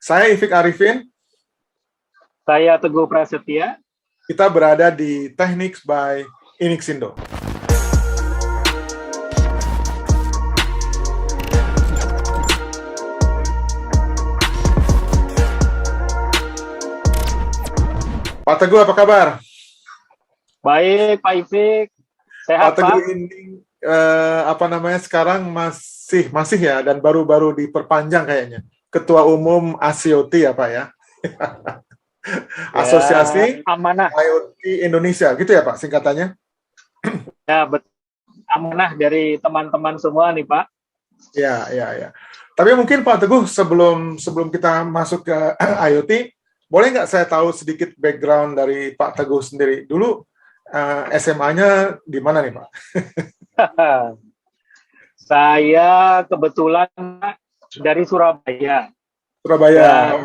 Saya Ifik Arifin. Saya Teguh Prasetya. Kita berada di Techniques by Inixindo. Pak Teguh, apa kabar? Baik, Pak Ifik. Sehat, Pak Teguh ini sekarang masih ya, dan baru-baru diperpanjang kayaknya. Ketua Umum ASIOT ya Pak ya? Asosiasi Amanah IoT Indonesia, gitu ya Pak singkatannya? Ya, betul. Amanah dari teman-teman semua nih Pak. Ya. Tapi mungkin Pak Teguh, sebelum kita masuk ke IoT, boleh nggak saya tahu sedikit background dari Pak Teguh sendiri? Dulu SMA-nya di mana nih Pak? Saya kebetulan dari Surabaya. Surabaya.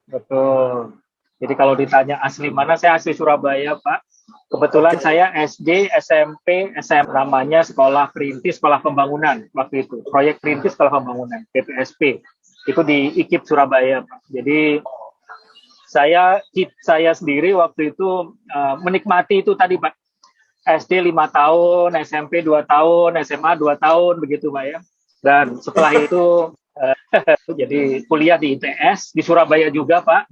Betul. Jadi kalau ditanya asli mana, saya asli Surabaya, Pak. Kebetulan saya SD, SMP, SM, namanya Sekolah Perintis Sekolah Pembangunan waktu itu. Proyek Perintis Sekolah Pembangunan, PPSP. Itu di IKIP Surabaya, Pak. Jadi saya sendiri waktu itu menikmati itu tadi, Pak. SD 5 tahun, SMP 2 tahun, SMA 2 tahun, begitu Pak ya. Dan setelah itu jadi kuliah di ITS, di Surabaya juga Pak.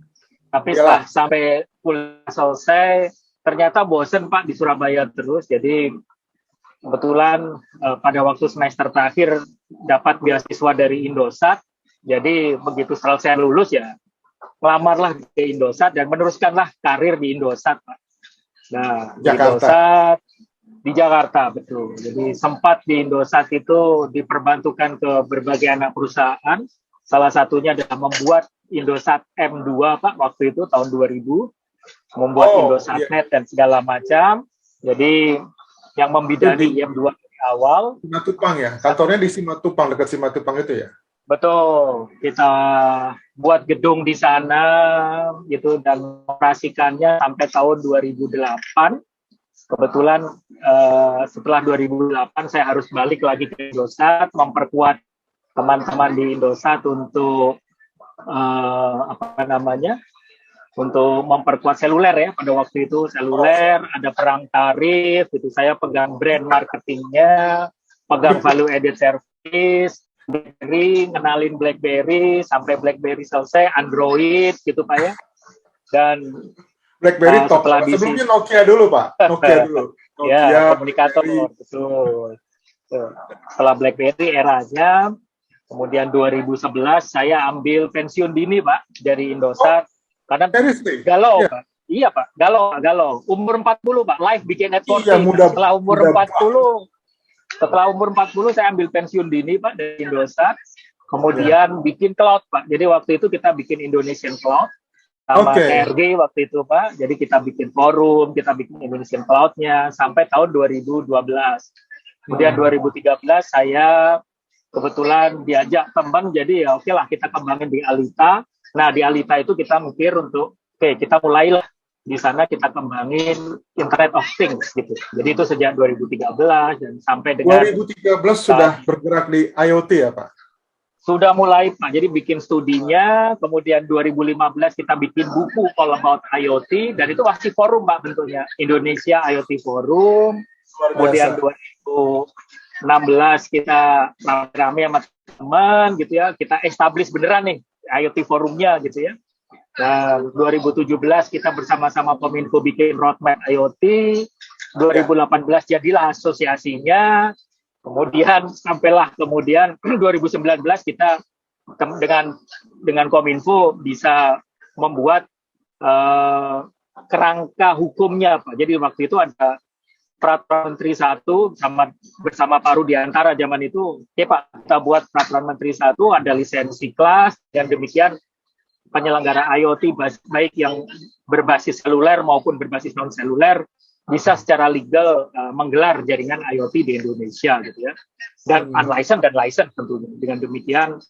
Tapi setelah sampai kuliah selesai, ternyata bosen Pak di Surabaya terus. Jadi kebetulan pada waktu semester terakhir dapat beasiswa dari Indosat. Jadi begitu selesai lulus ya, melamarlah di Indosat dan meneruskanlah karir di Indosat Pak. Nah, di Jakarta, betul. Jadi sempat di Indosat itu diperbantukan ke berbagai anak perusahaan. Salah satunya adalah membuat Indosat M2, Pak, waktu itu tahun 2000. Membuat Indosatnet dan segala macam. Jadi yang membidani M2 dari awal. Simatupang ya? Kantornya di Simatupang, dekat Simatupang itu ya? Betul, kita buat gedung di sana gitu dan operasikannya sampai tahun 2008. Kebetulan setelah 2008 saya harus balik lagi ke Indosat, memperkuat teman-teman di Indosat untuk untuk memperkuat seluler ya. Pada waktu itu seluler, ada perang tarif, gitu. Saya pegang brand marketingnya, pegang value added service, BlackBerry, kenalin BlackBerry sampai BlackBerry selesai, Android gitu Pak ya. Dan BlackBerry top. Sebelumnya Nokia dulu Pak. Nokia dulu. Ya, komunikator, betul. Setelah BlackBerry eranya, kemudian 2011 saya ambil pensiun dini Pak dari Indosat. Karena galau Pak. Iya Pak, galau. Umur 40 Pak, live bikin networking. Iya, mudah, setelah umur 40 saya ambil pensiun dini Pak dari Indosat, kemudian bikin cloud Pak. Jadi waktu itu kita bikin Indonesian Cloud sama KRG waktu itu Pak. Jadi kita bikin forum, kita bikin Indonesian Cloud-nya sampai tahun 2012. Kemudian 2013 saya kebetulan diajak teman, jadi ya oke lah kita kembangin di Alita. Nah di Alita itu kita mikir untuk kita mulailah di sana kita kembangin Internet of Things gitu. Jadi itu sejak 2013 dan sampai dengan 2013 sudah bergerak di IoT ya Pak? Sudah mulai Pak. Jadi bikin studinya, kemudian 2015 kita bikin buku All About IoT dan itu masih forum Pak bentuknya, Indonesia IoT Forum. Kemudian 2016 kita rame-rame sama teman gitu ya, kita establish beneran nih IoT forumnya gitu ya. Nah, 2017 kita bersama-sama Kominfo bikin roadmap IoT, 2018 jadilah asosiasinya, kemudian 2019 kita dengan Kominfo bisa membuat kerangka hukumnya Pak. Jadi waktu itu ada Peraturan Menteri 1 bersama Pak Rudiantara zaman itu, Pak, kita buat Peraturan Menteri 1, ada lisensi kelas, dan demikian penyelenggara IoT baik yang berbasis seluler maupun berbasis non seluler bisa secara legal menggelar jaringan IoT di Indonesia gitu ya. Dan unlicensed dan licensed tentunya. Dengan demikian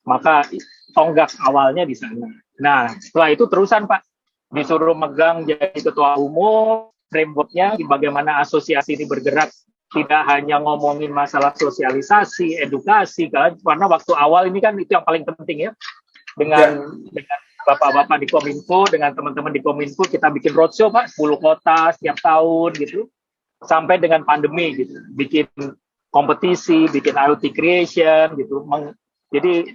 maka tonggak awalnya di sana. Nah, setelah itu terusan Pak disuruh megang jadi ketua umum, framework-nya bagaimana asosiasi ini bergerak, tidak hanya ngomongin masalah sosialisasi, edukasi kan, karena waktu awal ini kan itu yang paling penting ya. dengan bapak-bapak di Kominfo, dengan teman-teman di Kominfo, kita bikin roadshow Pak, 10 kota setiap tahun gitu, sampai dengan pandemi gitu, bikin kompetisi, bikin IoT creation gitu. Jadi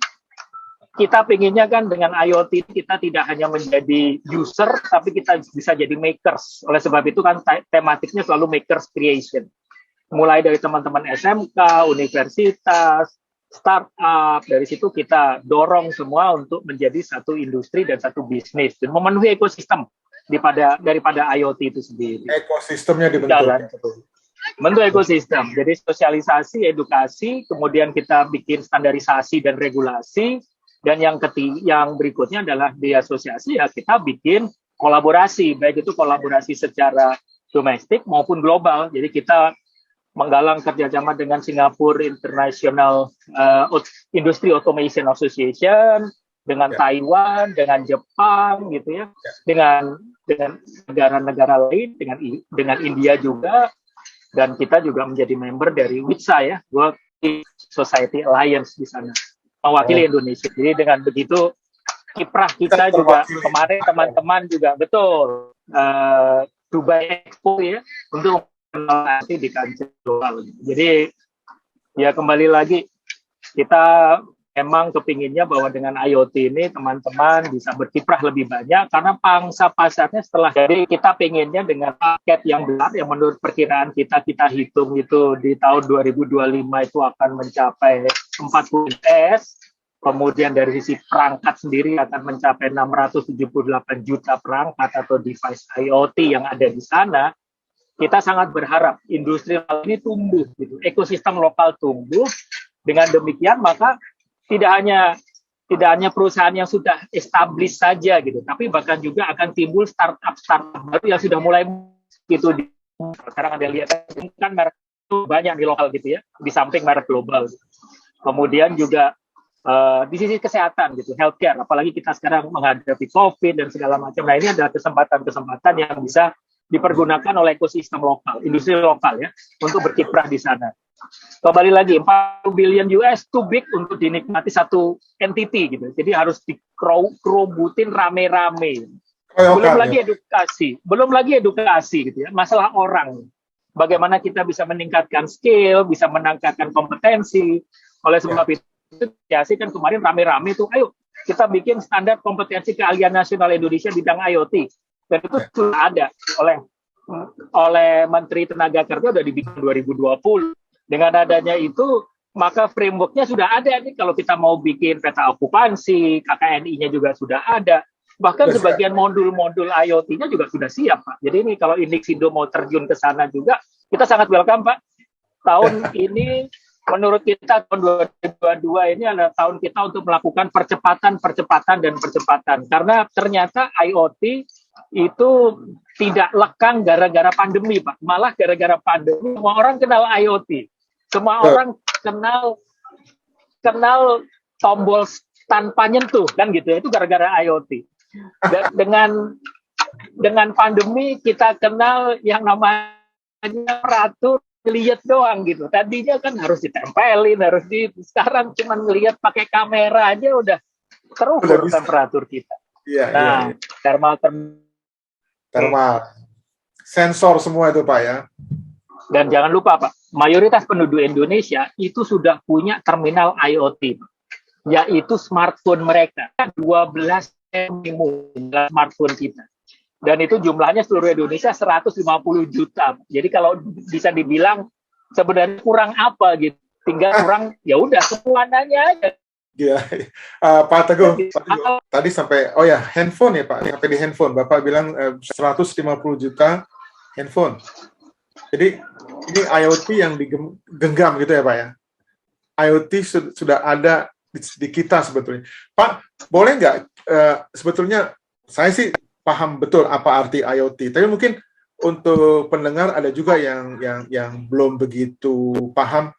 kita pinginnya kan dengan IoT kita tidak hanya menjadi user, tapi kita bisa jadi makers. Oleh sebab itu kan tematiknya selalu makers creation. Mulai dari teman-teman SMK, universitas, startup, dari situ kita dorong semua untuk menjadi satu industri dan satu bisnis dan memenuhi ekosistem daripada IoT itu sendiri. Ekosistemnya dibentuk. Bentuk ekosistem. Jadi sosialisasi, edukasi, kemudian kita bikin standarisasi dan regulasi, dan yang berikutnya adalah di asosiasi ya kita bikin kolaborasi, baik itu kolaborasi secara domestik maupun global. Jadi kita menggalang kerjasama dengan Singapore International Industry Automation Association, dengan Taiwan, dengan Jepang, gitu ya, dengan negara-negara lain, dengan India juga, dan kita juga menjadi member dari WITSA ya, World Society Alliance di sana, mewakili Indonesia. Jadi dengan begitu kiprah kita juga kemarin teman-teman juga betul Dubai Expo ya untuk nanti di kancah global. Jadi ya kembali lagi kita memang kepinginnya bahwa dengan IoT ini teman-teman bisa berkiprah lebih banyak karena pangsa pasarnya setelah jadi kita pinginnya dengan paket yang besar yang menurut perkiraan kita hitung itu di tahun 2025 itu akan mencapai 40 S. Kemudian dari sisi perangkat sendiri akan mencapai 678 juta perangkat atau device IoT yang ada di sana. Kita sangat berharap industri ini tumbuh, gitu. Ekosistem lokal tumbuh. Dengan demikian maka tidak hanya perusahaan yang sudah established saja, gitu, tapi bahkan juga akan timbul startup baru yang sudah mulai gitu. Sekarang ada lihat kan merek banyak di lokal gitu ya, di samping merek global. Kemudian juga di sisi kesehatan gitu, healthcare. Apalagi kita sekarang menghadapi COVID dan segala macam. Nah ini adalah kesempatan-kesempatan yang bisa dipergunakan oleh ekosistem lokal, industri lokal ya, untuk berkiprah di sana. Kembali lagi, 40 billion US too big untuk dinikmati satu entity gitu. Jadi harus dikerobutin rame-rame. Belum lagi edukasi gitu ya, masalah orang. Bagaimana kita bisa meningkatkan skill, bisa meningkatkan kompetensi. Oleh sebab itu, kan kemarin rame-rame tuh, ayo kita bikin standar kompetensi keahlian nasional Indonesia di bidang IoT. Dan itu sudah ada oleh Menteri Tenaga Kerja sudah dibikin 2020. Dengan adanya itu, maka framework-nya sudah ada nih. Kalau kita mau bikin peta okupansi, KKNI-nya juga sudah ada. Bahkan sebagian modul-modul IoT-nya juga sudah siap, Pak. Jadi ini kalau Indixindo mau terjun ke sana juga, kita sangat welcome, Pak. Tahun ini, menurut kita, tahun 2022 ini adalah tahun kita untuk melakukan percepatan. Karena ternyata IoT itu tidak lekang gara-gara pandemi, Pak. Malah gara-gara pandemi, semua orang kenal IoT. Semua orang kenal tombol tanpa nyentuh, kan gitu. Itu gara-gara IoT. Dengan pandemi, kita kenal yang namanya operator lihat doang gitu. Tadinya kan harus ditempelin, sekarang cuma ngelihat pakai kamera aja udah terukur temperatur kita. Nah, thermal sensor semua itu Pak ya. Dan jangan lupa Pak, mayoritas penduduk Indonesia itu sudah punya terminal IoT, yaitu smartphone mereka. 12 smartphone kita. Dan itu jumlahnya seluruh Indonesia 150 juta. Jadi kalau bisa dibilang sebenarnya kurang apa gitu. Tinggal kurang ya udah semuanya aja. Ya, Pak Teguh, tadi sampai, handphone ya Pak, sampai di handphone, Bapak bilang 150 juta handphone. Jadi ini IoT yang digenggam gitu ya Pak ya. IoT sudah ada di kita sebetulnya. Pak, boleh nggak, sebetulnya saya sih paham betul apa arti IoT, tapi mungkin untuk pendengar ada juga yang belum begitu paham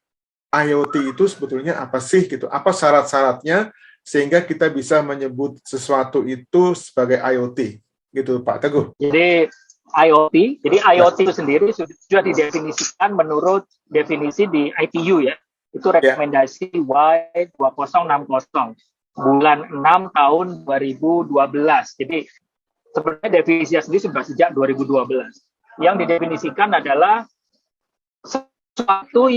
IoT itu sebetulnya apa sih gitu, apa syarat-syaratnya sehingga kita bisa menyebut sesuatu itu sebagai IoT gitu Pak Teguh. Jadi IoT itu sendiri sudah didefinisikan menurut definisi di ITU ya, itu rekomendasi Y2060. bulan 6 tahun 2012. Jadi sebenarnya definisinya sendiri sudah sejak 2012. Yang didefinisikan adalah sesuatu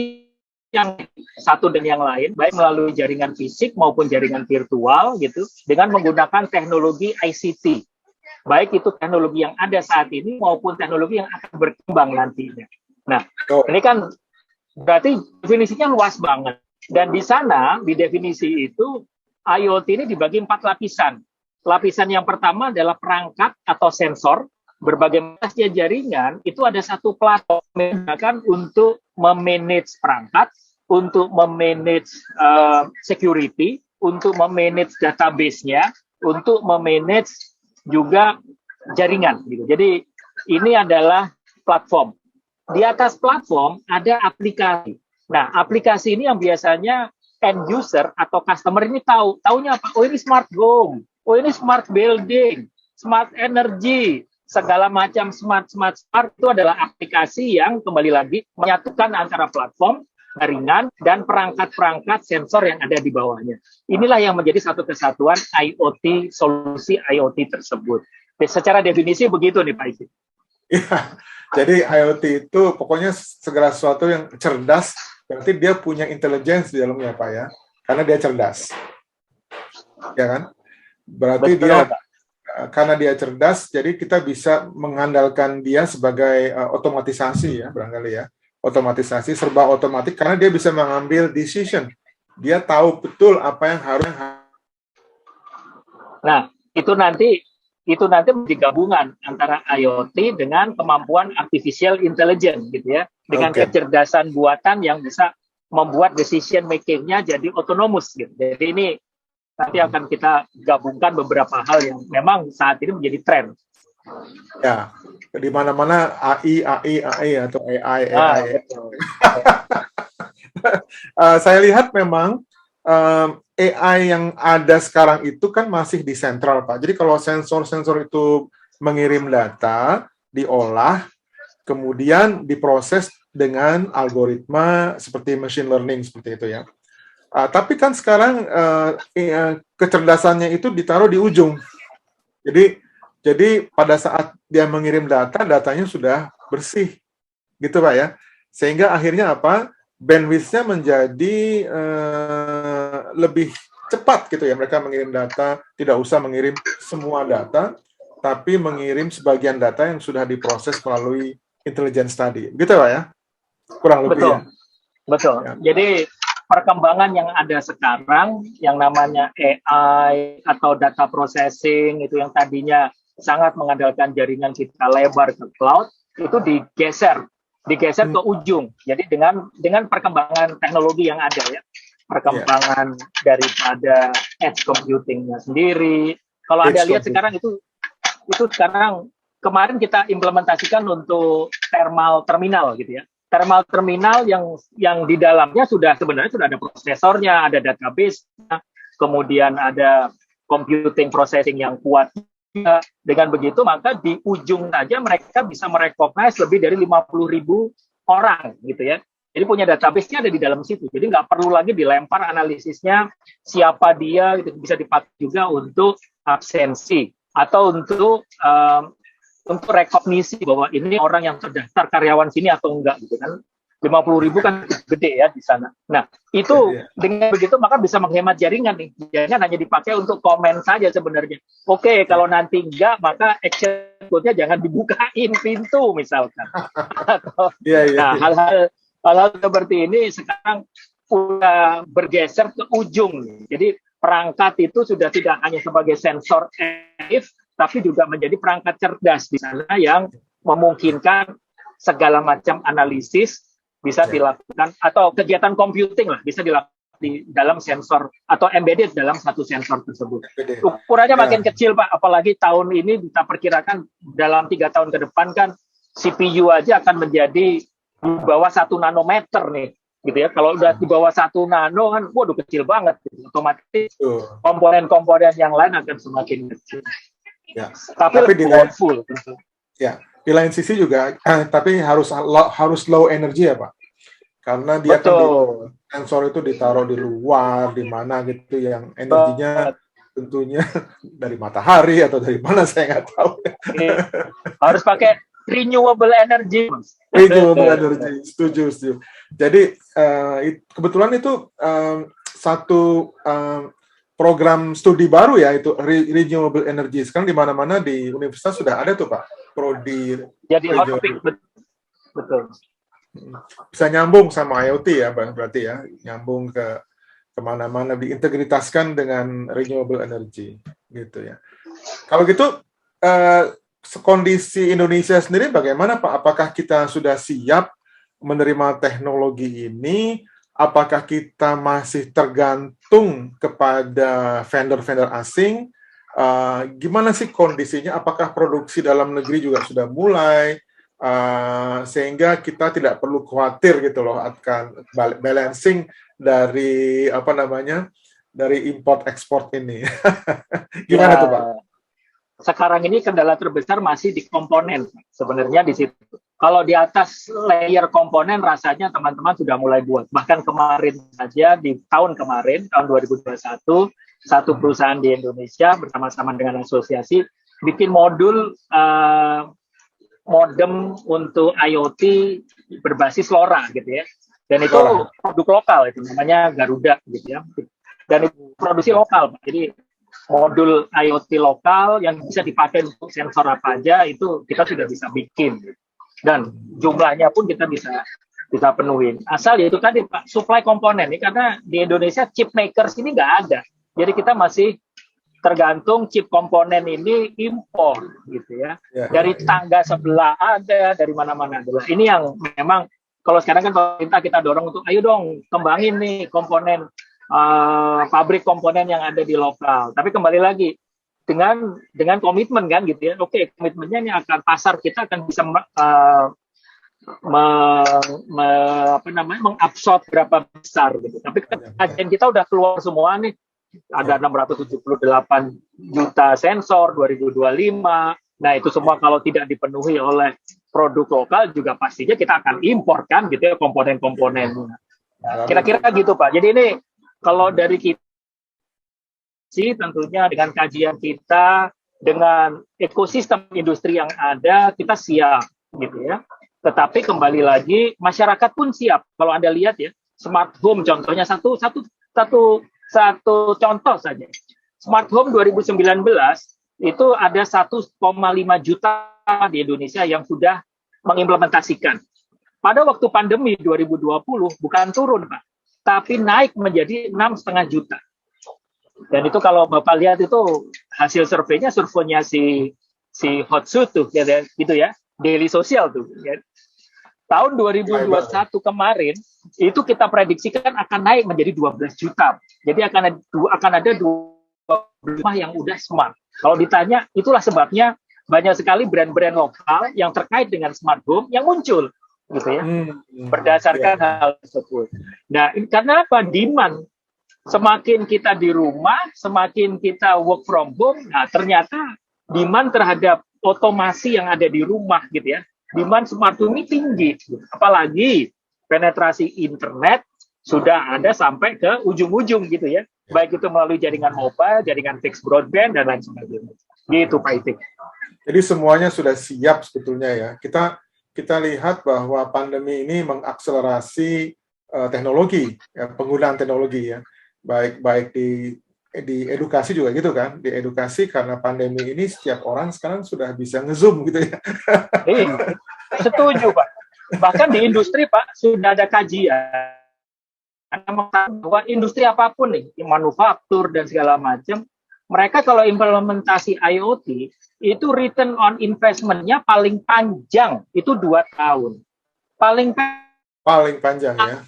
yang satu dan yang lain, baik melalui jaringan fisik maupun jaringan virtual gitu, dengan menggunakan teknologi ICT. Baik itu teknologi yang ada saat ini maupun teknologi yang akan berkembang nantinya. Nah, ini kan berarti definisinya luas banget. Dan di sana, di definisi itu, IoT ini dibagi 4 lapisan. Lapisan yang pertama adalah perangkat atau sensor. Berbagai macam jaringan, itu ada satu platform yang untuk memanage perangkat, untuk memanage security, untuk memanage database-nya, untuk memanage juga jaringan. Gitu. Jadi ini adalah platform. Di atas platform ada aplikasi. Nah, aplikasi ini yang biasanya end user atau customer ini taunya apa? Oh, ini smart home, oh ini smart building, smart energy, segala macam smart itu adalah aplikasi yang kembali lagi menyatukan antara platform, jaringan, dan perangkat-perangkat sensor yang ada di bawahnya. Inilah yang menjadi satu kesatuan IoT, solusi IoT tersebut. Secara definisi begitu nih Pak Isi. Ya, jadi IoT itu pokoknya segala sesuatu yang cerdas, berarti dia punya intelligence di dalamnya Pak ya, karena dia cerdas. Ya kan? Berarti Betul, dia Pak. Karena dia cerdas, jadi kita bisa mengandalkan dia sebagai otomatisasi ya, barangkali ya. Otomatisasi, serba otomatis, karena dia bisa mengambil decision. Dia tahu betul apa yang harus. Nah, itu nanti menjadi gabungan antara IoT dengan kemampuan artificial intelligence gitu ya, dengan kecerdasan buatan yang bisa membuat decision making-nya jadi otonomus gitu. Jadi ini nanti akan kita gabungkan beberapa hal yang memang saat ini menjadi tren. Ya, di mana-mana AI atau AI. Betul. Saya lihat memang AI yang ada sekarang itu kan masih di sentral, Pak. Jadi kalau sensor-sensor itu mengirim data, diolah, kemudian diproses dengan algoritma seperti machine learning seperti itu ya. Tapi kan sekarang kecerdasannya itu ditaruh di ujung. Jadi pada saat dia mengirim data, datanya sudah bersih, gitu Pak ya. Sehingga akhirnya apa? Bandwidth-nya menjadi lebih cepat gitu ya. Mereka mengirim data, tidak usah mengirim semua data, tapi mengirim sebagian data yang sudah diproses melalui intelligence tadi. Gitu Pak ya? Kurang lebih ya. Betul. Ya. Jadi perkembangan yang ada sekarang yang namanya AI atau data processing itu yang tadinya sangat mengandalkan jaringan kita lebar ke cloud itu digeser ke ujung. Jadi dengan perkembangan teknologi yang ada ya, perkembangan daripada edge computing-nya sendiri. Kalau Anda lihat sekarang itu sekarang kemarin kita implementasikan untuk thermal terminal gitu ya. Thermal terminal yang di dalamnya sebenarnya sudah ada prosesornya, ada database, kemudian ada computing processing yang kuat. Dengan begitu maka di ujung saja mereka bisa merecognize lebih dari 50.000 orang gitu ya. Jadi punya database-nya ada di dalam situ. Jadi nggak perlu lagi dilempar analisisnya siapa dia, itu bisa dipakai juga untuk absensi atau untuk rekognisi bahwa ini orang yang terdaftar karyawan sini atau enggak gitu kan. 50.000 kan gede ya di sana. Nah, itu dengan begitu maka bisa menghemat jaringan nih. Jaringan hanya dipakai untuk komen saja sebenarnya. Oke, kalau nanti enggak maka action code-nya jangan dibukain pintu misalkan. Nah, hal-hal seperti ini sekarang sudah bergeser ke ujung. Jadi perangkat itu sudah tidak hanya sebagai sensor aktif, tapi juga menjadi perangkat cerdas di sana yang memungkinkan segala macam analisis bisa dilakukan atau kegiatan computing lah bisa dilakukan di dalam sensor atau embedded dalam satu sensor tersebut. Ukurannya makin kecil Pak, apalagi tahun ini kita perkirakan dalam 3 tahun ke depan kan CPU aja akan menjadi di bawah 1 nanometer nih, gitu ya. Kalau udah di bawah 1 nano kan, waduh kecil banget. Gitu. Otomatis komponen-komponen yang lain akan semakin kecil. Ya. Tapi di full. Ya, di lain sisi juga, tapi harus low energy ya Pak, karena dia sensor itu ditaruh di luar, di mana gitu, yang energinya tentunya dari matahari atau dari mana saya nggak tahu. Harus pakai renewable energy, Mas. Renewable energy, setuju. Jadi kebetulan itu satu program studi baru ya, itu renewable energy. Sekarang di mana-mana di universitas sudah ada tuh Pak, prodi. Jadi hot topic, betul. Bisa nyambung sama IoT ya, berarti ya, nyambung ke kemana-mana, diintegritaskan dengan renewable energy, gitu ya. Kalau gitu, kondisi Indonesia sendiri bagaimana Pak? Apakah kita sudah siap menerima teknologi ini? Apakah kita masih tergantung kepada vendor-vendor asing? Gimana sih kondisinya? Apakah produksi dalam negeri juga sudah mulai? Sehingga kita tidak perlu khawatir gitu loh akan balancing dari dari import ekspor ini. Gimana tuh Pak? Sekarang ini kendala terbesar masih di komponen sebenarnya di situ. Kalau di atas layer komponen rasanya teman-teman sudah mulai buat. Bahkan kemarin saja di tahun 2021, satu perusahaan di Indonesia bersama-sama dengan asosiasi bikin modul modem untuk IoT berbasis LoRa gitu ya. Dan itu produk lokal, itu namanya Garuda gitu ya. Dan itu produksi lokal, Pak. Jadi modul IoT lokal yang bisa dipakai untuk sensor apa aja itu kita sudah bisa bikin. Dan jumlahnya pun kita bisa penuhin. Asal ya itu tadi Pak, supply komponen ini karena di Indonesia chip makers ini nggak ada. Jadi kita masih tergantung chip komponen ini impor gitu ya. Dari tangga sebelah ada, dari mana-mana ada. Ini yang memang kalau sekarang kan pemerintah kita dorong untuk ayo dong kembangin nih komponen pabrik komponen yang ada di lokal. Tapi kembali lagi dengan komitmen kan gitu ya. Oke, komitmennya ini akan pasar kita akan bisa mengabsorb berapa besar gitu. Tapi kajian kita udah keluar semua nih. Ada 678 juta sensor 2025. Nah, itu semua kalau tidak dipenuhi oleh produk lokal juga pastinya kita akan impor kan gitu ya komponen-komponen. Nah, kira-kira gitu Pak. Jadi ini kalau dari kita sih tentunya dengan kajian kita dengan ekosistem industri yang ada kita siap gitu ya. Tetapi kembali lagi masyarakat pun siap. Kalau Anda lihat ya, smart home contohnya satu contoh saja. Smart home 2019 itu ada 1,5 juta di Indonesia yang sudah mengimplementasikan. Pada waktu pandemi 2020 bukan turun, Pak, tapi naik menjadi 6,5 juta. Dan itu kalau Bapak lihat itu hasil surveinya si Hotsuit tuh gitu ya, Daily Social tuh ya. Tahun 2021 kemarin itu kita prediksikan akan naik menjadi 12 juta. Jadi akan ada 2 rumah yang udah smart. Kalau ditanya, itulah sebabnya banyak sekali brand-brand lokal yang terkait dengan smart home yang muncul, gitu ya, berdasarkan hal tersebut. Nah, karena apa? Demand. Semakin kita di rumah, semakin kita work from home, nah ternyata demand terhadap otomasi yang ada di rumah, gitu ya. Demand smart home ini tinggi, apalagi penetrasi internet sudah ada sampai ke ujung-ujung gitu ya, baik itu melalui jaringan mobile, jaringan fixed broadband dan lain sebagainya. Gitu Pak Itik. Jadi semuanya sudah siap sebetulnya ya. Kita lihat bahwa pandemi ini mengakselerasi teknologi, ya, penggunaan teknologi ya, baik di edukasi juga gitu kan, di edukasi karena pandemi ini setiap orang sekarang sudah bisa nge-zoom gitu ya. Setuju Pak. Bahkan di industri Pak sudah ada kajian bahwa industri apapun nih, manufaktur dan segala macam, mereka kalau implementasi IoT itu return on investment-nya paling panjang itu 2 tahun. Paling panjang ya.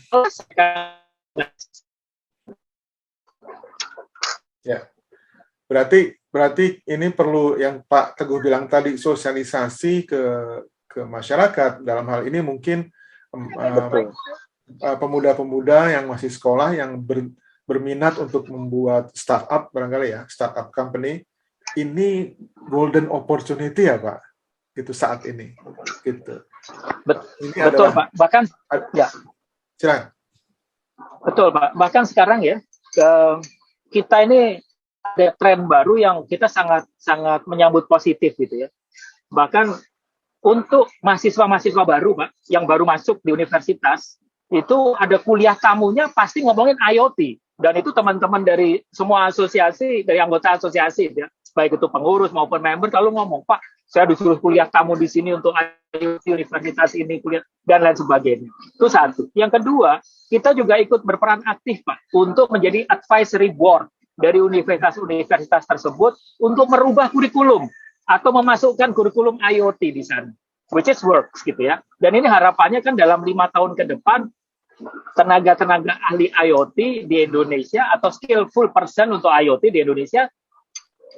Ya, berarti ini perlu yang Pak Teguh bilang tadi, sosialisasi ke masyarakat. Dalam hal ini mungkin pemuda-pemuda yang masih sekolah yang berminat untuk membuat startup barangkali ya, startup company, ini golden opportunity ya Pak, gitu saat ini, gitu. Betul Pak. Bahkan ya. Silakan. Betul, Pak. Bahkan sekarang ya, kita ini ada tren baru yang kita sangat sangat menyambut positif gitu ya. Bahkan untuk mahasiswa-mahasiswa baru, Pak, yang baru masuk di universitas, itu ada kuliah tamunya pasti ngomongin IoT. Dan itu teman-teman dari semua asosiasi, dari anggota asosiasi, ya, baik itu pengurus maupun member, kalau ngomong, Pak, saya disuruh kuliah tamu di sini untuk IoT universitas ini, kuliah, dan lain sebagainya. Itu satu. Yang kedua, kita juga ikut berperan aktif, Pak, untuk menjadi advisory board dari universitas-universitas tersebut untuk merubah kurikulum atau memasukkan kurikulum IoT di sana, which is works gitu ya. Dan ini harapannya kan dalam 5 tahun ke depan tenaga-tenaga ahli IoT di Indonesia atau skillful person untuk IoT di Indonesia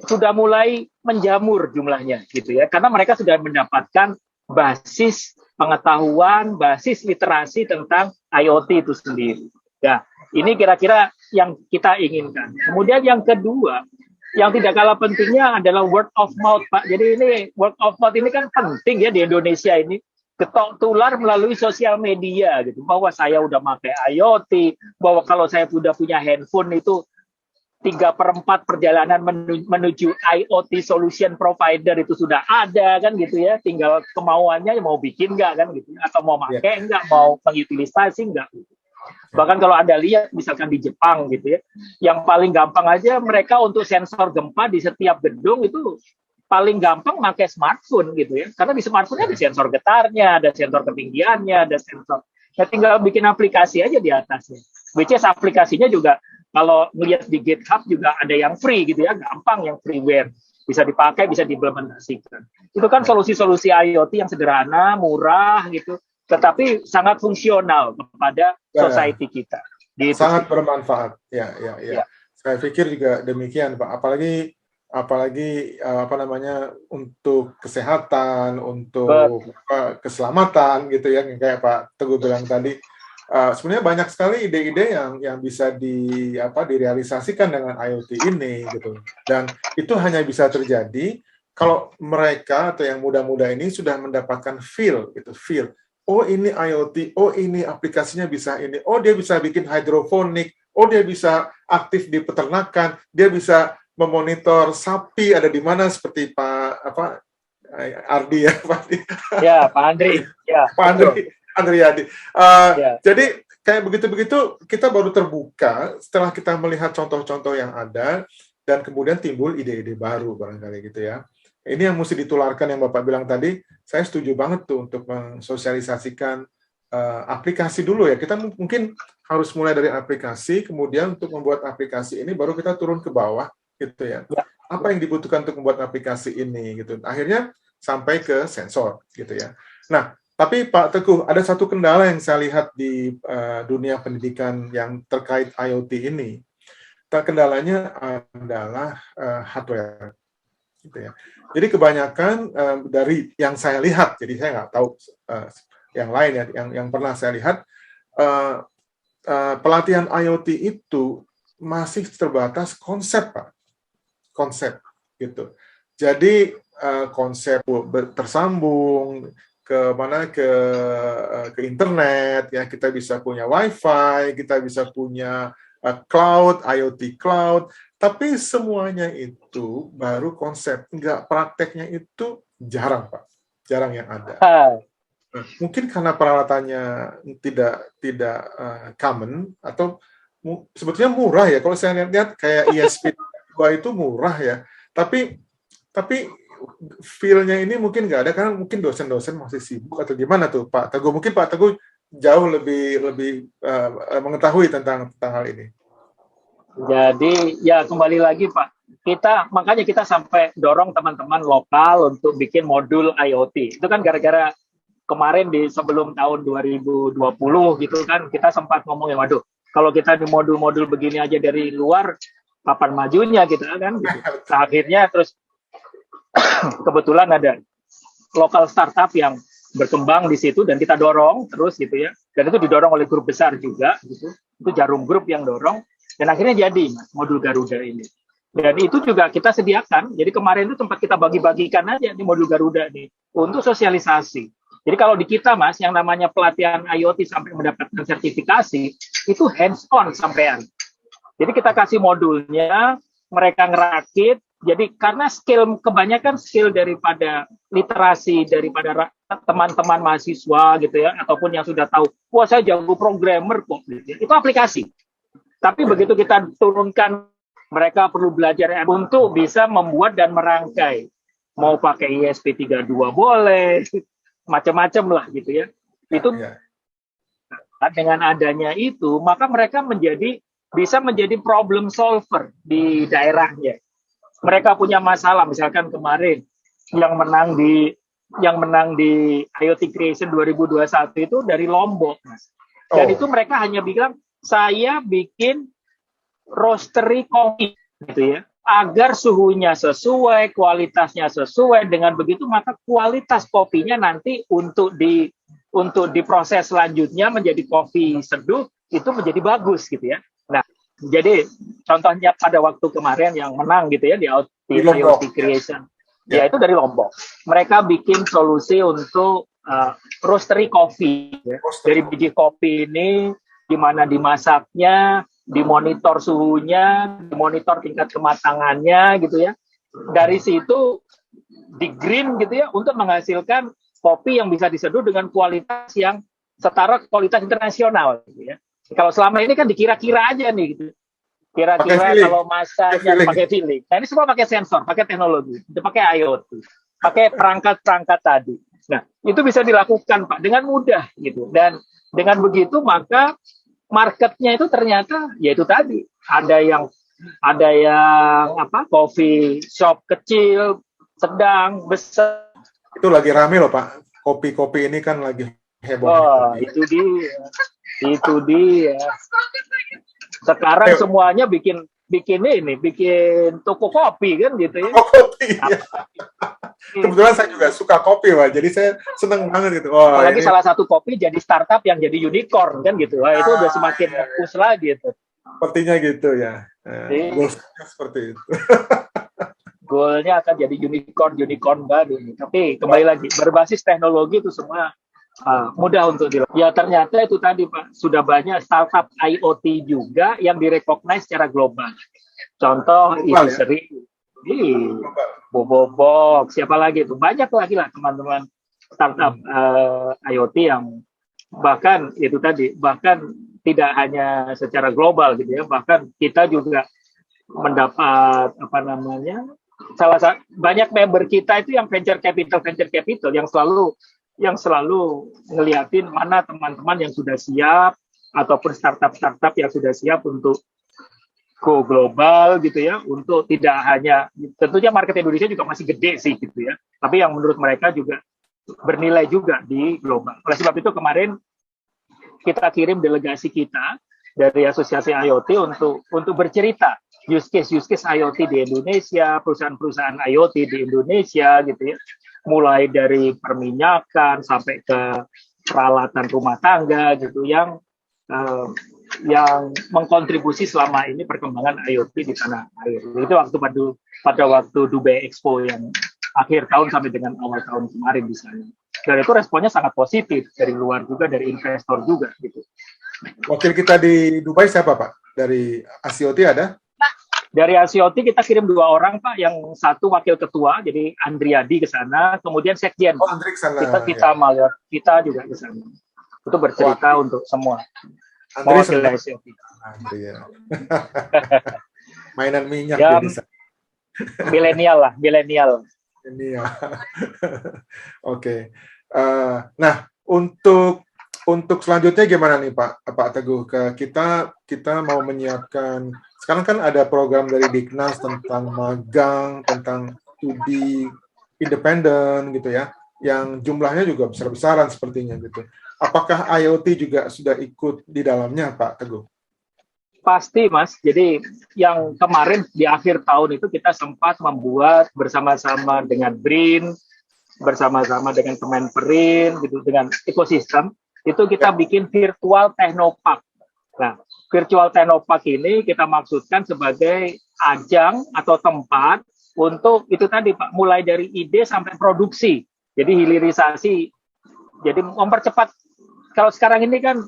sudah mulai menjamur jumlahnya gitu ya, karena mereka sudah mendapatkan basis pengetahuan, basis literasi tentang IoT itu sendiri. Ya, ini kira-kira yang kita inginkan. Kemudian yang kedua, yang tidak kalah pentingnya adalah word of mouth, Pak. Jadi ini word of mouth ini kan penting ya di Indonesia ini. Ketok tular melalui sosial media gitu, bahwa saya udah pakai IoT, bahwa kalau saya sudah punya handphone itu 3/4 perjalanan menuju IoT solution provider itu sudah ada kan gitu ya, tinggal kemauannya mau bikin nggak kan gitu, atau mau pakai nggak, mau mengutilisasi nggak gitu. Bahkan kalau Anda lihat misalkan di Jepang gitu ya, yang paling gampang aja mereka untuk sensor gempa di setiap gedung itu paling gampang pakai smartphone gitu ya, karena di smartphone ada sensor getarnya, ada sensor ketinggiannya, ada sensor, ya tinggal bikin aplikasi aja di atasnya, which is aplikasinya juga kalau melihat di GitHub juga ada yang free gitu ya, gampang, yang freeware, bisa dipakai, bisa diimplementasikan. Itu kan solusi-solusi IoT yang sederhana, murah gitu, tetapi sangat fungsional kepada society kita. Gitu. Sangat bermanfaat, ya. Saya pikir juga demikian, Pak. Apalagi apa namanya, untuk kesehatan, untuk keselamatan gitu ya, kayak Pak Teguh bilang tadi. Sebenarnya banyak sekali ide-ide yang bisa direalisasikan dengan IoT ini gitu. Dan itu hanya bisa terjadi kalau mereka atau yang muda-muda ini sudah mendapatkan feel. Oh ini IoT, oh ini aplikasinya bisa ini, oh dia bisa bikin hidroponik, oh dia bisa aktif di peternakan, dia bisa memonitor sapi ada di mana, seperti Pak Ardi ya, Pak. Ya, Pak Andri. Ya, Pak Andriadi. Jadi kayak begitu-begitu kita baru terbuka setelah kita melihat contoh-contoh yang ada dan kemudian timbul ide-ide baru barangkali gitu ya. Ini yang mesti ditularkan yang Bapak bilang tadi. Saya setuju banget tuh untuk mensosialisasikan aplikasi dulu ya. Kita mungkin harus mulai dari aplikasi, kemudian untuk membuat aplikasi ini baru kita turun ke bawah gitu ya. Apa yang dibutuhkan untuk membuat aplikasi ini gitu. Akhirnya sampai ke sensor gitu ya. Nah, tapi Pak Teguh, ada satu kendala yang saya lihat di dunia pendidikan yang terkait IoT ini. Kendalanya adalah hardware. Gitu ya. Jadi kebanyakan dari yang saya lihat, jadi saya nggak tahu yang lain ya, yang pernah saya lihat, pelatihan IoT itu masih terbatas konsep, Pak. Konsep, gitu. Jadi konsep tersambung ke internet ya, kita bisa punya WiFi, kita bisa punya cloud, IoT cloud, tapi semuanya itu baru konsep, nggak prakteknya itu jarang, Pak, jarang yang ada. Mungkin karena peralatannya tidak common atau sebetulnya murah ya. Kalau saya lihat kayak ESP2 itu murah ya, tapi feel-nya ini mungkin nggak ada karena mungkin dosen-dosen masih sibuk atau gimana tuh Pak Teguh? Mungkin Pak Teguh jauh lebih mengetahui tentang hal ini. Jadi ya kembali lagi Pak, makanya kita sampai dorong teman-teman lokal untuk bikin modul IoT. Itu kan gara-gara kemarin sebelum tahun 2020 gitu kan, kita sempat ngomongin, waduh, kalau kita di modul-modul begini aja dari luar, kapan majunya kita kan? Gitu. Nah, akhirnya terus kebetulan ada lokal startup yang berkembang di situ dan kita dorong terus gitu ya. Dan itu didorong oleh grup besar juga gitu. Itu Jarum Group yang dorong dan akhirnya jadi modul Garuda ini. Dan itu juga kita sediakan. Jadi kemarin itu tempat kita bagi-bagikan aja di modul Garuda ini untuk sosialisasi. Jadi kalau di kita Mas yang namanya pelatihan IoT sampai mendapatkan sertifikasi itu hands on sampean. Jadi kita kasih modulnya, mereka ngerakit. Jadi karena kebanyakan skill daripada literasi daripada teman-teman mahasiswa gitu ya, ataupun yang sudah tahu, wah saya jago programmer kok, gitu ya. Itu aplikasi. Tapi begitu kita turunkan, mereka perlu belajar untuk bisa membuat dan merangkai. Mau pakai ESP32 boleh, macam-macam lah gitu ya. Itu dengan adanya itu, maka mereka bisa menjadi problem solver di daerahnya. Mereka punya masalah, misalkan kemarin yang menang di IoT Creation 2021 itu dari Lombok, Mas. Dan itu mereka hanya bilang, saya bikin roastery kopi gitu ya, agar suhunya sesuai, kualitasnya sesuai. Dengan begitu maka kualitas kopinya nanti untuk diproses selanjutnya menjadi kopi seduh itu menjadi bagus gitu ya. Nah, jadi contohnya pada waktu kemarin yang menang gitu ya di IoT Creation, ya itu dari Lombok. Mereka bikin solusi untuk roastery kopi ya. Dari biji kopi ini gimana dimasaknya, dimonitor suhunya, dimonitor tingkat kematangannya gitu ya. Dari situ di green gitu ya untuk menghasilkan kopi yang bisa diseduh dengan kualitas yang setara kualitas internasional gitu ya. Kalau selama ini kan dikira-kira aja nih gitu. Kira-kira kalau masaknya pakai feeling. Nah ini semua pakai sensor, pakai teknologi, pakai IoT, pakai perangkat-perangkat tadi. Nah itu bisa dilakukan Pak dengan mudah gitu. Dan dengan begitu maka marketnya itu ternyata yaitu tadi ada yang coffee shop kecil, sedang, besar. Itu lagi rame loh Pak. Kopi-kopi ini kan lagi heboh. Oh, itu dia. Sekarang semuanya bikin toko kopi kan gitu ya. Kopi. Ya. Kebetulan saya juga suka kopi Pak. Jadi saya seneng banget gitu. Apalagi salah satu kopi jadi startup yang jadi unicorn kan gitu. Wah, itu udah semakin bagus lagi gitu. Sepertinya gitu ya. Goalsnya seperti itu. Goalnya akan jadi unicorn baru. Tapi kembali lagi berbasis teknologi itu semua mudah untuk dilakukan. Ya ternyata itu tadi Pak, sudah banyak startup IoT juga yang direcognize secara global. Contoh Easery, Bobobox, siapa lagi itu? Banyak lagi lah teman-teman startup IoT yang bahkan itu tadi, bahkan tidak hanya secara global gitu ya, bahkan kita juga mendapat banyak member kita itu yang venture capital yang selalu ngeliatin mana teman-teman yang sudah siap ataupun startup yang sudah siap untuk go global gitu ya, untuk tidak hanya tentunya market Indonesia juga masih gede sih gitu ya, tapi yang menurut mereka juga bernilai juga di global. Oleh sebab itu kemarin kita kirim delegasi kita dari Asosiasi IoT untuk bercerita use case IoT di Indonesia, perusahaan-perusahaan IoT di Indonesia gitu ya. Mulai dari perminyakan sampai ke peralatan rumah tangga gitu yang mengkontribusi selama ini perkembangan IoT di tanah air. Itu pada waktu Dubai Expo yang akhir tahun sampai dengan awal tahun kemarin di sana. Dan itu responnya sangat positif dari luar juga, dari investor juga gitu. Wakil kita di Dubai siapa Pak? Dari ASIOT ada? Dari ASIOT kita kirim 2 orang Pak, yang satu wakil ketua, jadi Andriadi ke sana, kemudian sekjen. Andri ke sana. Kita juga ke sana. Itu bercerita untuk semua. Andri ASIOT. Andri ya. Mainan minyak ya, di sana. milenial. Oke. Nah, untuk selanjutnya gimana nih Pak Teguh? Kita mau menyiapkan, sekarang kan ada program dari Diknas tentang magang, tentang studi independen gitu ya, yang jumlahnya juga besar-besaran sepertinya gitu. Apakah IoT juga sudah ikut di dalamnya Pak Teguh? Pasti Mas, jadi yang kemarin di akhir tahun itu kita sempat membuat bersama-sama dengan BRIN, bersama-sama dengan Kemenperin, gitu, dengan ekosistem, itu kita bikin virtual Technopark. Nah, virtual Technopark ini kita maksudkan sebagai ajang atau tempat untuk itu tadi Pak, mulai dari ide sampai produksi. Jadi hilirisasi, jadi mempercepat. Kalau sekarang ini kan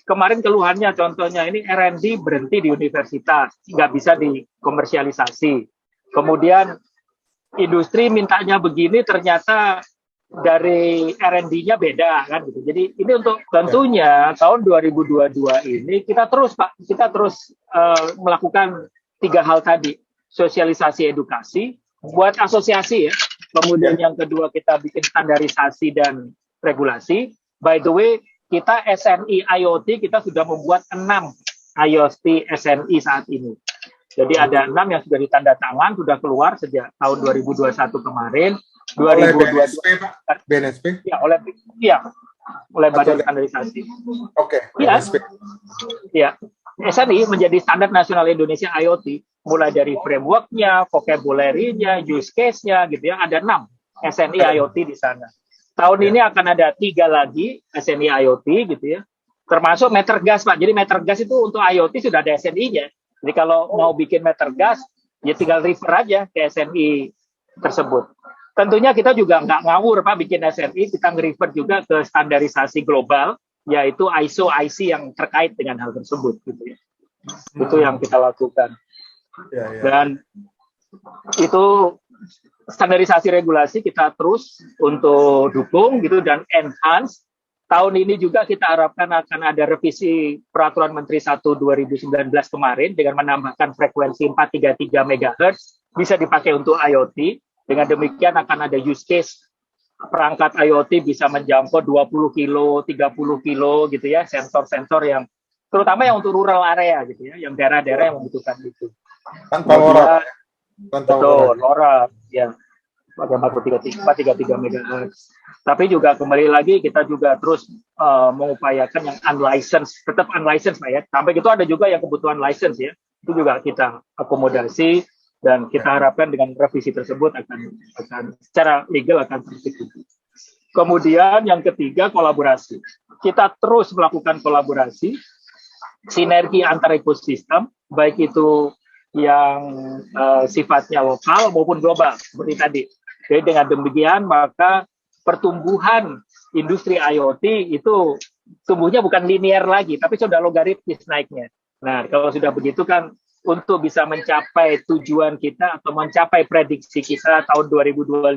kemarin keluhannya contohnya ini R&D berhenti di universitas, nggak bisa dikomersialisasi. Kemudian industri mintanya begini, ternyata dari R&D-nya beda kan gitu. Jadi ini untuk tentunya tahun 2022 ini kita terus melakukan 3 hal tadi, sosialisasi edukasi buat asosiasi ya. Kemudian yang kedua kita bikin standarisasi dan regulasi. By the way, kita SNI IoT kita sudah membuat 6 IoT SNI saat ini. Jadi ada 6 yang sudah ditanda tangan, sudah keluar sejak tahun 2021 kemarin. 2022 oleh BNSP, Pak? BNSP? Ya, oleh Badan Standarisasi. Oke, BNSP. Ya, SNI menjadi standar nasional Indonesia IoT, mulai dari framework-nya, vocabulary-nya, use case-nya, gitu ya. Ada 6 SNI IoT di sana. Tahun ini akan ada 3 lagi SNI IoT, gitu ya. Termasuk meter gas, Pak. Jadi meter gas itu untuk IoT sudah ada SNI-nya. Jadi kalau mau bikin meter gas, ya tinggal refer aja ke SNI tersebut. Tentunya kita juga nggak ngawur, Pak, bikin SNI, kita nge-refer juga ke standarisasi global, yaitu ISO IC yang terkait dengan hal tersebut. Gitu ya. Itu yang kita lakukan. Dan itu standarisasi regulasi kita terus untuk dukung gitu dan enhance. Tahun ini juga kita harapkan akan ada revisi Peraturan Menteri 1 2019 kemarin dengan menambahkan frekuensi 433 MHz bisa dipakai untuk IoT. Dengan demikian akan ada use case perangkat IoT bisa menjangkau 20 kilo, 30 kilo gitu ya, sensor-sensor yang terutama yang untuk rural area gitu ya, yang daerah-daerah yang membutuhkan itu. Tanpa LoRa. Betul, LoRa ya. Pakai 433 MHz. Tapi juga kembali lagi kita juga terus mengupayakan yang unlicensed, tetap unlicensed Pak ya. Sampai itu ada juga yang kebutuhan license ya. Itu juga kita akomodasi. Dan kita harapkan dengan revisi tersebut akan secara legal akan tercukupi. Kemudian yang ketiga kolaborasi. Kita terus melakukan kolaborasi, sinergi antar ekosistem, baik itu yang sifatnya lokal maupun global seperti tadi. Jadi dengan demikian maka pertumbuhan industri IoT itu tumbuhnya bukan linear lagi, tapi sudah logaritmis naiknya. Nah kalau sudah begitu kan untuk bisa mencapai tujuan kita atau mencapai prediksi kita tahun 2025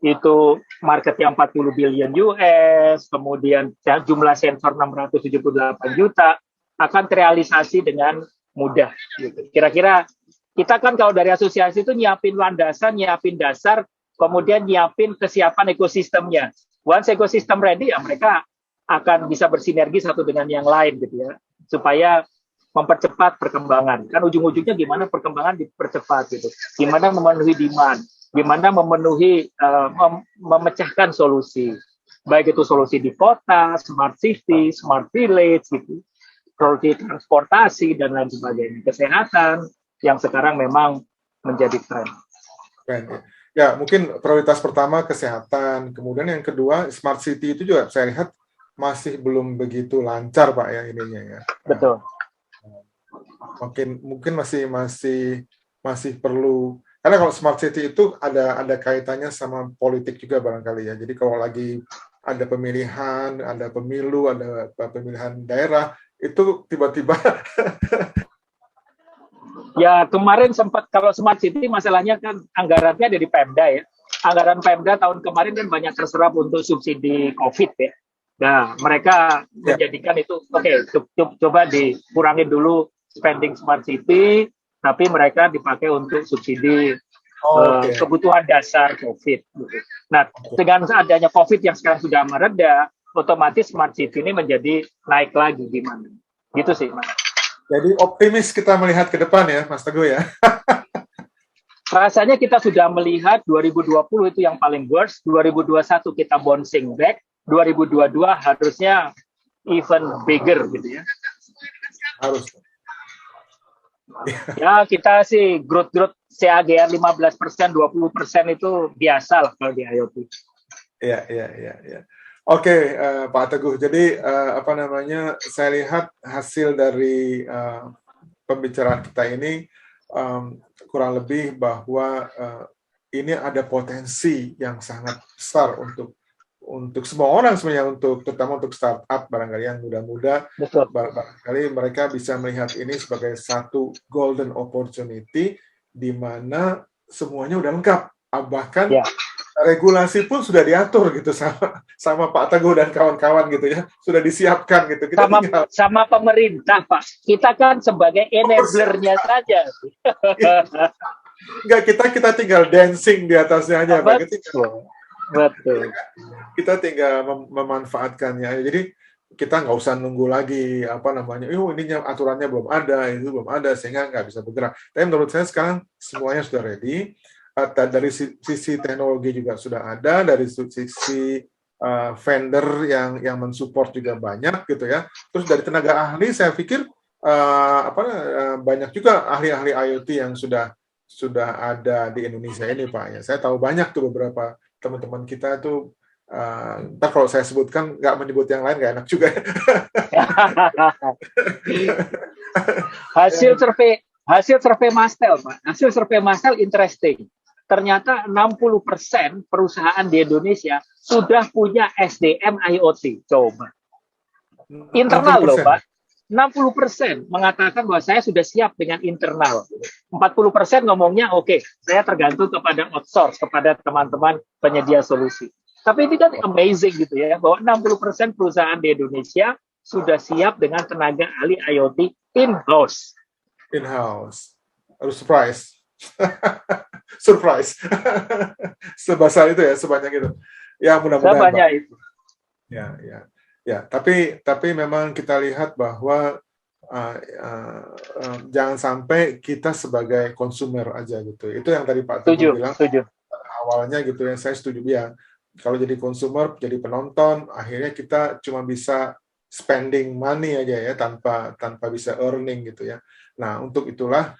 itu marketnya 40 billion US, kemudian jumlah sensor 678 juta, akan terrealisasi dengan mudah. Gitu. Kira-kira kita kan kalau dari asosiasi itu nyiapin landasan, nyiapin dasar, kemudian nyiapin kesiapan ekosistemnya. Once ekosistem ready, ya mereka akan bisa bersinergi satu dengan yang lain gitu ya, supaya mempercepat perkembangan. Kan ujung-ujungnya gimana perkembangan dipercepat gitu. Gimana memenuhi demand, gimana memenuhi memecahkan solusi. Baik itu solusi di kota, smart city, smart village gitu. Solusi transportasi dan lain sebagainya. Kesehatan yang sekarang memang menjadi tren. Ya, mungkin prioritas pertama kesehatan, kemudian yang kedua smart city itu juga saya lihat masih belum begitu lancar Pak ya ininya ya. Betul. Mungkin masih perlu, karena kalau smart city itu ada kaitannya sama politik juga barangkali ya. Jadi kalau lagi ada pemilihan, ada pemilu, ada pemilihan daerah, itu tiba-tiba ya kemarin sempat kalau smart city masalahnya kan anggarannya ada di Pemda ya. Anggaran Pemda tahun kemarin kan banyak terserap untuk subsidi COVID ya. Nah, mereka menjadikan itu coba dikurangin dulu spending smart city, tapi mereka dipakai untuk subsidi kebutuhan dasar COVID. Gitu. Nah, dengan adanya COVID yang sekarang sudah mereda, otomatis smart city ini menjadi naik lagi gimana? Gitu sih, Mas. Jadi optimis kita melihat ke depan ya, Mas Teguh ya. Rasanya kita sudah melihat 2020 itu yang paling worst, 2021 kita bouncing back, 2022 harusnya even bigger gitu ya. Harus. Ya kita sih growth CAGR 15%, 20% itu biasa lah kalau di IoT. Iya. Oke, Pak Teguh. Jadi saya lihat hasil dari pembicaraan kita ini kurang lebih bahwa ini ada potensi yang sangat besar untuk semua orang sebenarnya, terutama untuk startup barangkali yang muda-muda, Betul. barangkali mereka bisa melihat ini sebagai satu golden opportunity di mana semuanya udah lengkap, bahkan Ya. regulasi pun sudah diatur gitu sama Pak Teguh dan kawan-kawan gitu ya, sudah disiapkan gitu. Kita tinggal sama pemerintah, Pak. Kita kan sebagai enabler-nya saja. Enggak, kita tinggal dancing di atasnya aja, Pak. Betul. Kita tinggal memanfaatkannya. Jadi kita nggak usah nunggu lagi apa namanya, ini aturannya belum ada, itu belum ada, sehingga nggak bisa bergerak. Tapi menurut saya sekarang semuanya sudah ready. Dari sisi teknologi juga sudah ada, dari sisi vendor yang mensupport juga banyak gitu ya. Terus dari tenaga ahli, saya pikir banyak juga ahli-ahli IoT yang sudah ada di Indonesia ini, Pak. Ya, saya tahu banyak tuh beberapa teman-teman kita tuh. Ntar kalau saya sebutkan nggak menyebut yang lain nggak enak juga. hasil survei Mastel, Pak. Hasil survei Mastel interesting. Ternyata 60% perusahaan di Indonesia sudah punya SDM IoT. Coba. Internal 60%. Loh, Pak. 60% mengatakan bahwa saya sudah siap dengan internal. 40% ngomongnya oke, saya tergantung kepada outsource, kepada teman-teman penyedia solusi. Tapi ini kan amazing gitu ya, bahwa 60% perusahaan di Indonesia sudah siap dengan tenaga ahli IoT in-house. In-house. Harus surprise. Surprise. Sebesar itu ya, sebanyak itu. Ya, mudah-mudahan. Sebanyak itu. Ya. Tapi memang kita lihat bahwa jangan sampai kita sebagai konsumer aja gitu. Itu yang tadi Pak Teguh bilang. Setuju. Awalnya gitu ya, saya setuju ya. Kalau jadi konsumer, jadi penonton, akhirnya kita cuma bisa spending money aja ya, tanpa bisa earning gitu ya. Nah, untuk itulah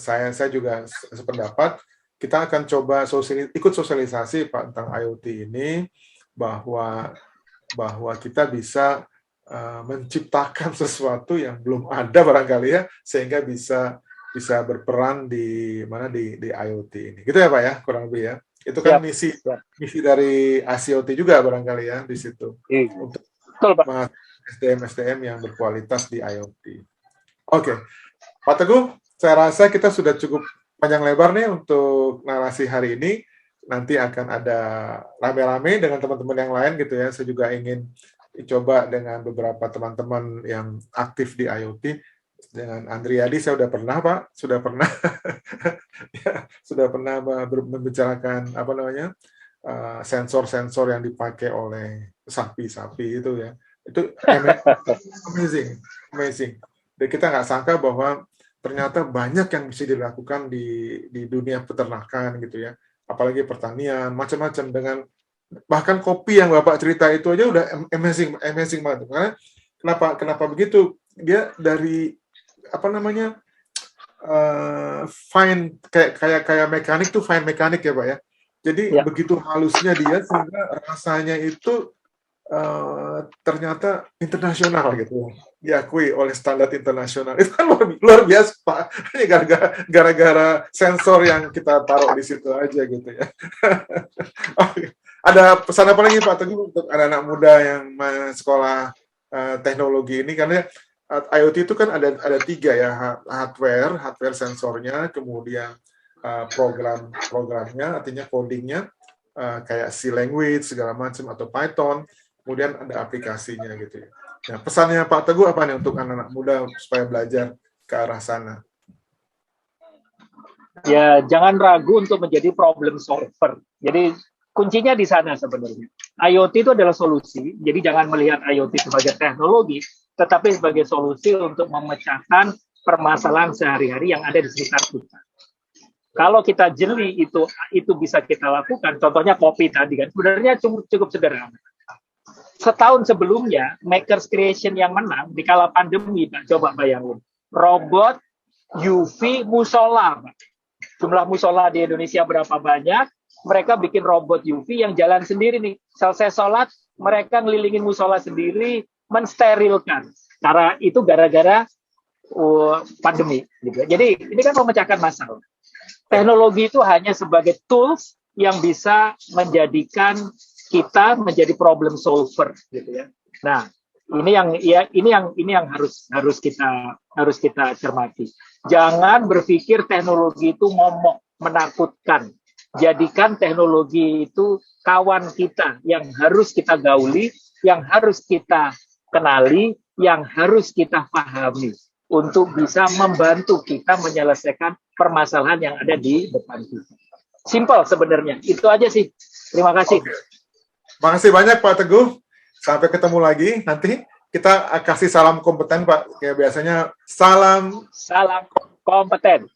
saya juga sependapat, kita akan coba ikut sosialisasi Pak tentang IoT ini, bahwa kita bisa menciptakan sesuatu yang belum ada barangkali ya, sehingga bisa berperan di IoT ini. Gitu ya Pak ya, kurang lebih ya. Itu kan misi dari ASIoT juga barangkali ya di situ. Untuk SDM yang berkualitas di IoT. Oke. Pak Teguh, saya rasa kita sudah cukup panjang lebar nih untuk narasi hari ini. Nanti akan ada rame-rame dengan teman-teman yang lain gitu ya. Saya juga ingin coba dengan beberapa teman-teman yang aktif di IoT. Dengan Andriadi saya sudah pernah, Pak. Sudah pernah membicarakan sensor-sensor yang dipakai oleh sapi-sapi itu ya. Itu amazing. Dan kita nggak sangka bahwa ternyata banyak yang bisa dilakukan di dunia peternakan gitu ya, apalagi pertanian, macam-macam, dengan bahkan kopi yang Bapak cerita itu aja udah amazing banget. Karena kenapa begitu? Dia dari fine kayak mekanik tuh, fine mekanik ya Pak ya. Jadi begitu halusnya dia sehingga rasanya itu ternyata internasional gitu, diakui oleh standar internasional. Itu kan luar biasa Pak. Ini gara-gara sensor yang kita taruh di situ aja gitu ya. Ada pesan apa lagi Pak Teguh untuk anak-anak muda yang sekolah teknologi ini? Karena IoT itu kan ada 3 ya, hardware sensornya, kemudian programnya, artinya codingnya, kayak C language segala macam atau Python. Kemudian ada aplikasinya gitu ya. Nah, pesannya Pak Teguh apa nih untuk anak-anak muda supaya belajar ke arah sana? Ya, jangan ragu untuk menjadi problem solver. Jadi kuncinya di sana sebenarnya. IoT itu adalah solusi, jadi jangan melihat IoT sebagai teknologi, tetapi sebagai solusi untuk memecahkan permasalahan sehari-hari yang ada di sekitar kita. Kalau kita jeli itu bisa kita lakukan. Contohnya kopi tadi kan, sebenarnya cukup sederhana. Setahun sebelumnya, Makers Creation yang menang di kala pandemi, Pak. Coba bayangin. Robot UV musola, Pak. Jumlah musola di Indonesia berapa banyak? Mereka bikin robot UV yang jalan sendiri nih. Selesai sholat, mereka ngelilingin musola sendiri, mensterilkan. Karena itu gara-gara pandemi. Gitu. Jadi ini kan memecahkan masalah. Teknologi itu hanya sebagai tools yang bisa menjadikan kita menjadi problem solver gitu ya. Nah, ini yang harus kita cermati. Jangan berpikir teknologi itu momok, menakutkan. Jadikan teknologi itu kawan kita yang harus kita gauli, yang harus kita kenali, yang harus kita pahami untuk bisa membantu kita menyelesaikan permasalahan yang ada di depan kita. Simple sebenarnya, itu aja sih. Terima kasih. Makasih banyak Pak Teguh. Sampai ketemu lagi. Nanti kita kasih salam kompeten Pak. Kayak biasanya salam kompeten.